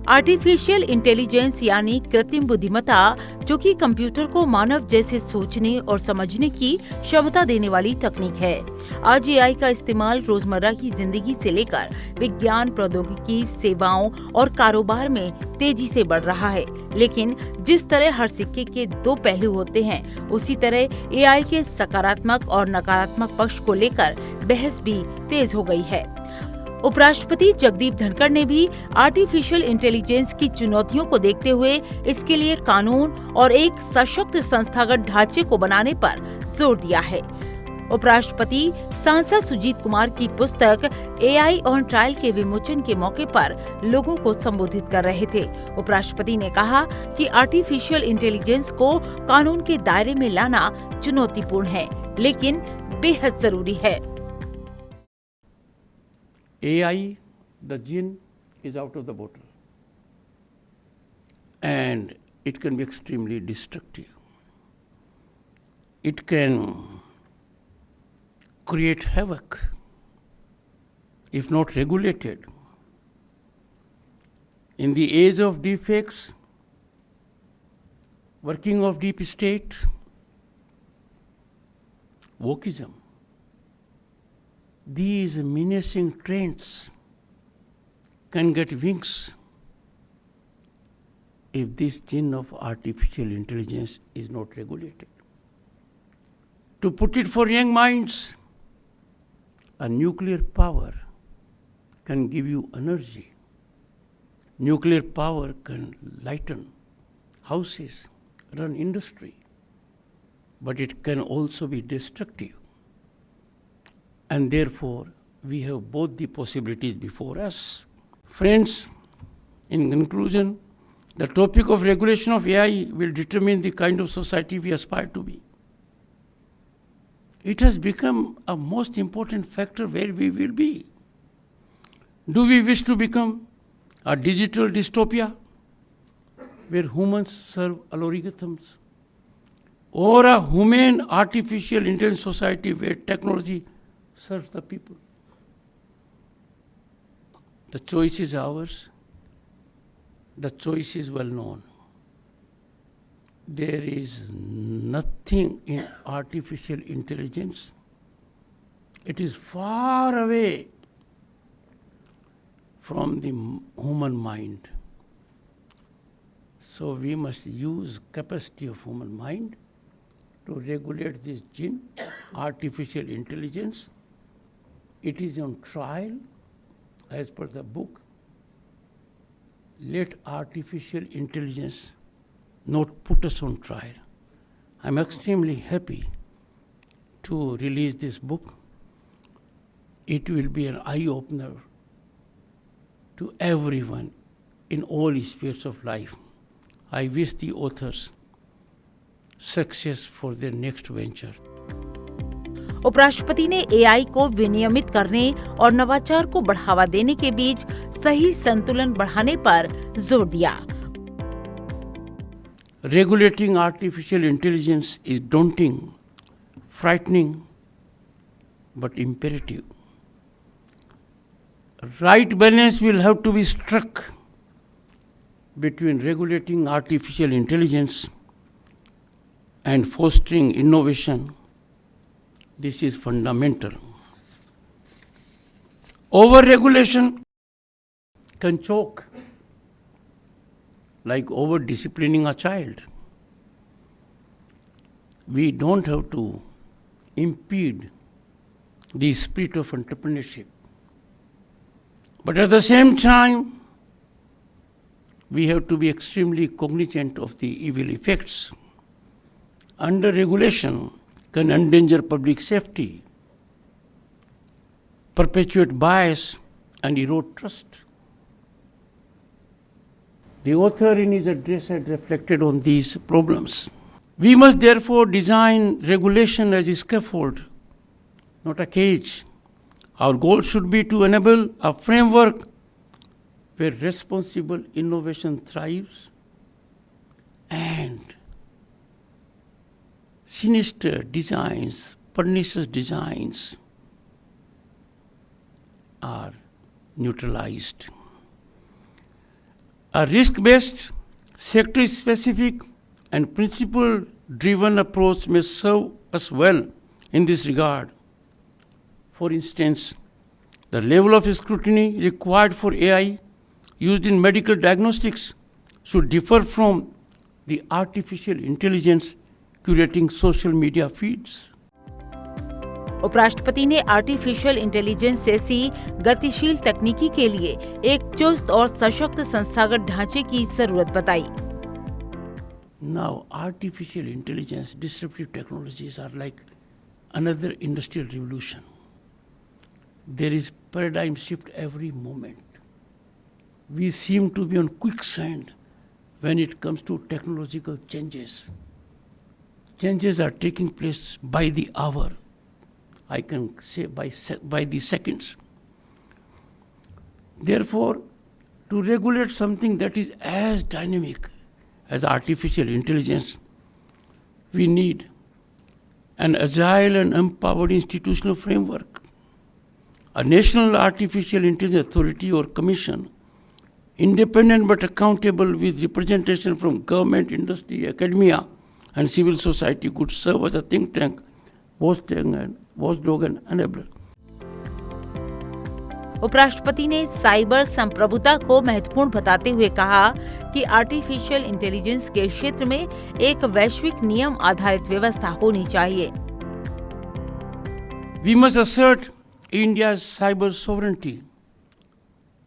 Artificial intelligence यानी कृत्रिम बुद्धिमत्ता, जो कि कंप्यूटर को मानव जैसे सोचने और समझने की क्षमता देने वाली तकनीक है। आज एआई का इस्तेमाल रोजमर्रा की जिंदगी से लेकर विज्ञान, प्रौद्योगिकी, सेवाओं और कारोबार में तेजी से बढ़ रहा है। लेकिन जिस तरह हर सिक्के के दो पहलू होते हैं, उसी तरह एआई के सकारात्मक और नकारात्मक पक्ष को लेकर बहस भी तेज हो गई है। उपराष्ट्रपति जगदीप धनखड़ ने भी आर्टिफिशियल इंटेलिजेंस की चुनौतियों को देखते हुए इसके लिए कानून और एक सशक्त संस्थागत ढांचे को बनाने पर जोर दिया है। उपराष्ट्रपति सांसद सुजीत कुमार की पुस्तक एआई ऑन ट्रायल के विमोचन के मौके पर लोगों को संबोधित कर रहे थे। उपराष्ट्रपति ने कहा कि आर्टिफिशियल इंटेलिजेंस को कानून के दायरे में लाना चुनौतीपूर्ण है, लेकिन बेहद जरूरी है। AI, the gene, is out of the bottle, and it can be extremely destructive. It can create havoc if not regulated. In the age of deepfakes, working of deep state, wokeism, these menacing trends can get wings if this gene of artificial intelligence is not regulated. To put it for young minds, a nuclear power can give you energy. Nuclear power can lighten houses, run industry, but it can also be destructive. And therefore, we have both the possibilities before us. Friends, in conclusion, the topic of regulation of AI will determine the kind of society we aspire to be. It has become a most important factor where we will be. Do we wish to become a digital dystopia where humans serve algorithms, or a humane artificial intelligence society where technology serves the people? The choice is ours. The choice is well known. There is nothing in artificial intelligence. It is far away from the human mind. So we must use capacity of human mind to regulate this gene, artificial intelligence. It is on trial as per the book. Let artificial intelligence not put us on trial. I'm extremely happy to release this book. It will be an eye-opener to everyone in all spheres of life. I wish the authors success for their next venture. उपराष्ट्रपति ने AI को विनियमित करने और नवाचार को बढ़ावा देने के बीच सही संतुलन बढ़ाने पर जोर दिया। Regulating artificial intelligence is daunting, frightening, but imperative. Right balance will have to be struck between regulating artificial intelligence and fostering innovation. This is fundamental. Over-regulation can choke, like over-disciplining a child. We don't have to impede the spirit of entrepreneurship. But at the same time, we have to be extremely cognizant of the evil effects. Under-regulation can endanger public safety, perpetuate bias, and erode trust. The author in his address had reflected on these problems. We must therefore design regulation as a scaffold, not a cage. Our goal should be to enable a framework where responsible innovation thrives and sinister designs, pernicious designs are neutralized. A risk-based, sector-specific, and principle-driven approach may serve us well in this regard. For instance, the level of scrutiny required for AI used in medical diagnostics should differ from the artificial intelligence curating social media feeds. उपराष्ट्रपति ने artificial intelligence जैसी गतिशील तकनीकी के लिए एक चुस्त और सशक्त संस्थागत ढांचे की जरूरत बताई। Now, artificial intelligence, disruptive technologies are like another industrial revolution. There is paradigm shift every moment. We seem to be on quicksand when it comes to technological changes. Changes are taking place by the hour. I can say by the seconds. Therefore, to regulate something that is as dynamic as artificial intelligence, we need an agile and empowered institutional framework. A national artificial intelligence authority or commission, independent but accountable with representation from government, industry, academia, and civil society could serve as a think tank, watchdog and enabler. उपराष्ट्रपति ने cyber संप्रभुता को महत्वपूर्ण बताते हुए कहा कि artificial intelligence के क्षेत्र में एक वैश्विक नियम आधारित व्यवस्था होनी चाहिए। We must assert India's cyber sovereignty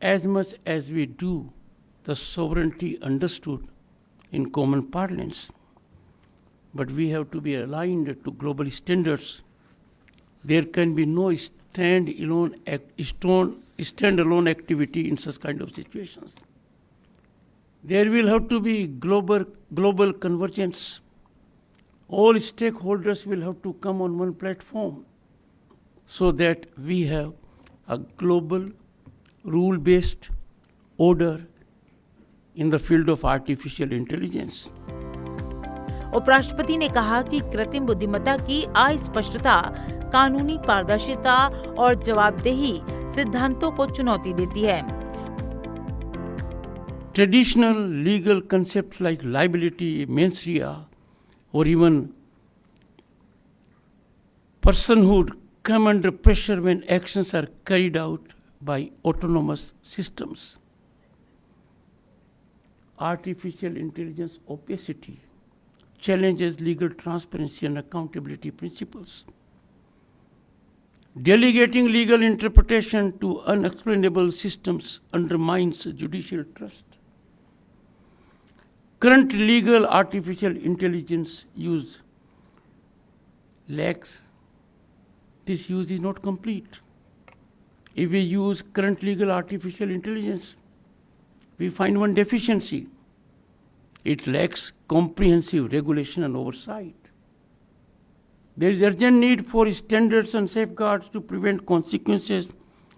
as much as we do the sovereignty understood in common parlance. But we have to be aligned to global standards. There can be no standalone activity in such kind of situations. There will have to be global convergence. All stakeholders will have to come on one platform so that we have a global rule-based order in the field of artificial intelligence. उपराष्ट्रपति ने कहा कि कृत्रिम बुद्धिमत्ता की अस्पष्टता कानूनी पारदर्शिता और जवाबदेही सिद्धांतों को चुनौती देती है। Traditional legal concepts like liability, mens rea, or even personhood come under pressure when actions are carried out by autonomous systems. Artificial intelligence opacity challenges legal transparency and accountability principles. Delegating legal interpretation to unexplainable systems undermines judicial trust. Current legal artificial intelligence use lacks. This use is not complete. If we use current legal artificial intelligence, we find one deficiency. It lacks comprehensive regulation and oversight. There is urgent need for standards and safeguards to prevent consequences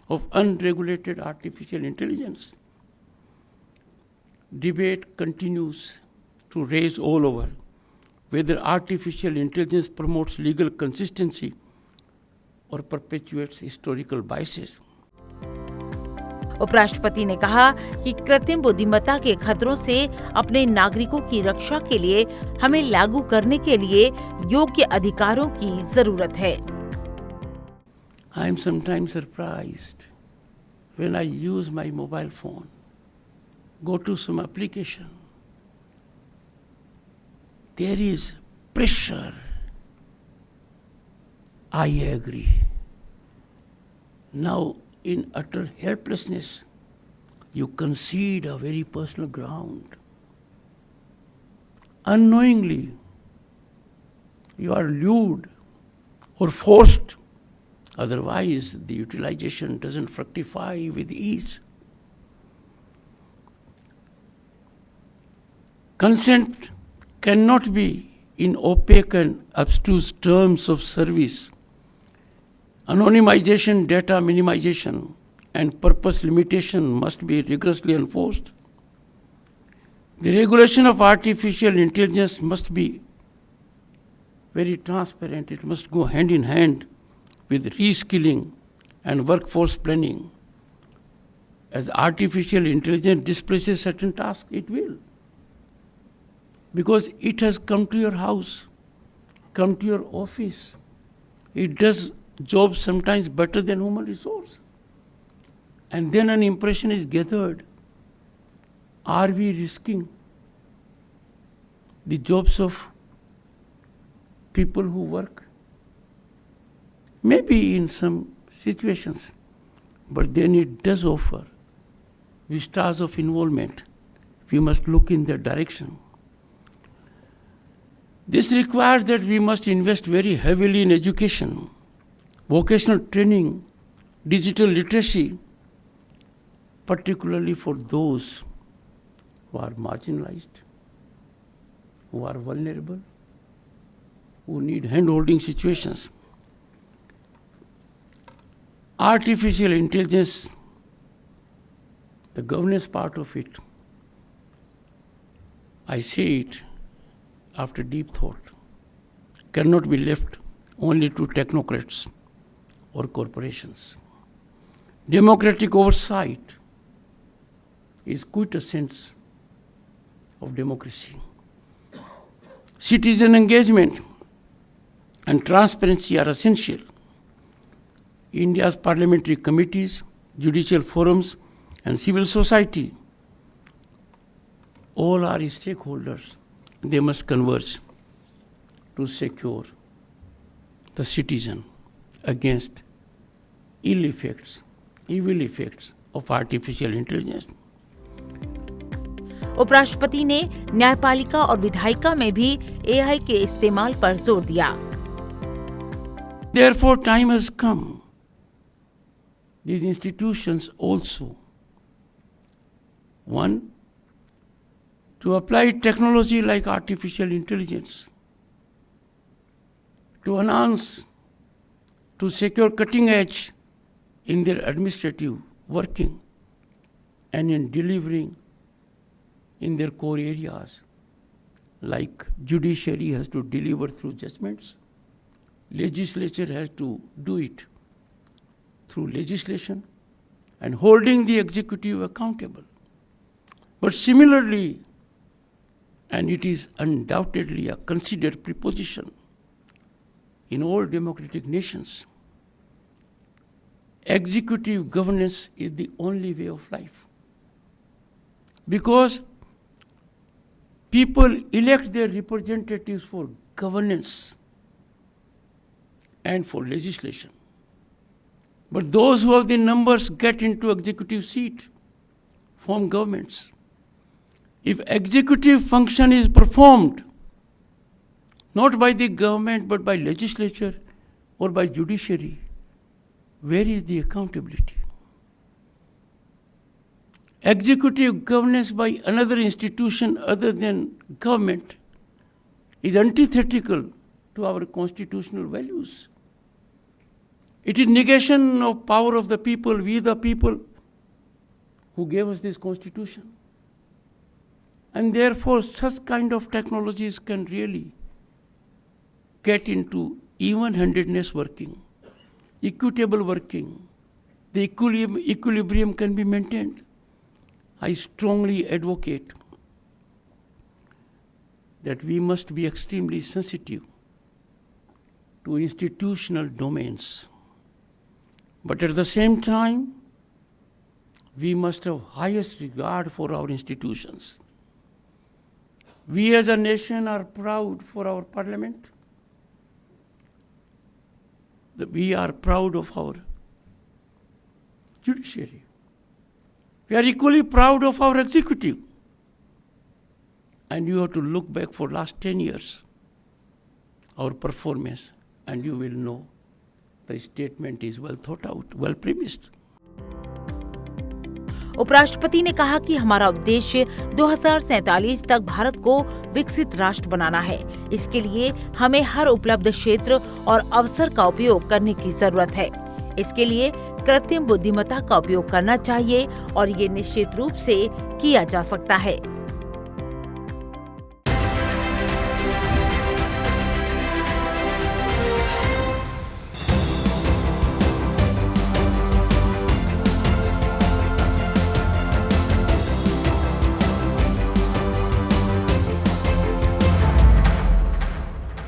of unregulated artificial intelligence. Debate continues to raise all over whether artificial intelligence promotes legal consistency or perpetuates historical biases. उपराष्ट्रपति ने कहा कि कृत्रिम बुद्धिमत्ता के खतरों से अपने नागरिकों की रक्षा के लिए हमें लागू करने के लिए योग्य अधिकारों की जरूरत है। I am sometimes surprised when I use my mobile phone, go to some application. There is pressure. I agree. Now, in utter helplessness, you concede a very personal ground. Unknowingly, you are lured or forced. Otherwise, the utilization doesn't fructify with ease. Consent cannot be in opaque and obtuse terms of service. Anonymization, data minimization, and purpose limitation must be rigorously enforced. The regulation of artificial intelligence must be very transparent. It must go hand in hand with reskilling and workforce planning. as artificial intelligence displaces certain tasks, it will. Because it has come to your house, come to your office. It does jobs sometimes better than human resource. And then an impression is gathered. Are we risking the jobs of people who work? Maybe in some situations, but then it does offer vistas of involvement. We must look in that direction. This requires that we must invest very heavily in education, vocational training, digital literacy, particularly for those who are marginalized, who are vulnerable, who need hand-holding situations. Artificial intelligence, the governance part of it, I say it after deep thought, cannot be left only to technocrats or corporations. Democratic oversight is quintessence of democracy. Citizen engagement and transparency are essential. India's parliamentary committees, judicial forums, and civil society all are stakeholders. They must converge to secure the citizen against evil effects of artificial intelligence. उपराष्ट्रपति ने न्यायपालिका और विधायिका में भी AI के इस्तेमाल पर जोर दिया। Therefore, time has come. These institutions also, one, to apply technology like artificial intelligence, to enhance, to secure cutting edge in their administrative working and in delivering in their core areas, like judiciary has to deliver through judgments, legislature has to do it through legislation, and holding the executive accountable. But similarly, and it is undoubtedly a considered preposition in all democratic nations, executive governance is the only way of life. Because people elect their representatives for governance and for legislation. But those who have the numbers get into executive seat, form governments. If executive function is performed not by the government but by legislature or by judiciary, where is the accountability? Executive governance by another institution other than government is antithetical to our constitutional values. It is negation of power of the people, we the people who gave us this constitution. And therefore, such kind of technologies can really get into even-handedness working, equitable working. The equilibrium can be maintained. I strongly advocate that we must be extremely sensitive to institutional domains. But at the same time, we must have highest regard for our institutions. We as a nation are proud for our parliament. We are proud of our judiciary. We are equally proud of our executive. And you have to look back for last 10 years, our performance, and you will know the statement is well thought out, well premised. उपराष्ट्रपति ने कहा कि हमारा उद्देश्य 2047 तक भारत को विकसित राष्ट्र बनाना है। इसके लिए हमें हर उपलब्ध क्षेत्र और अवसर का उपयोग करने की जरूरत है। इसके लिए कृत्रिम बुद्धिमत्ता का उपयोग करना चाहिए और ये निश्चित रूप से किया जा सकता है।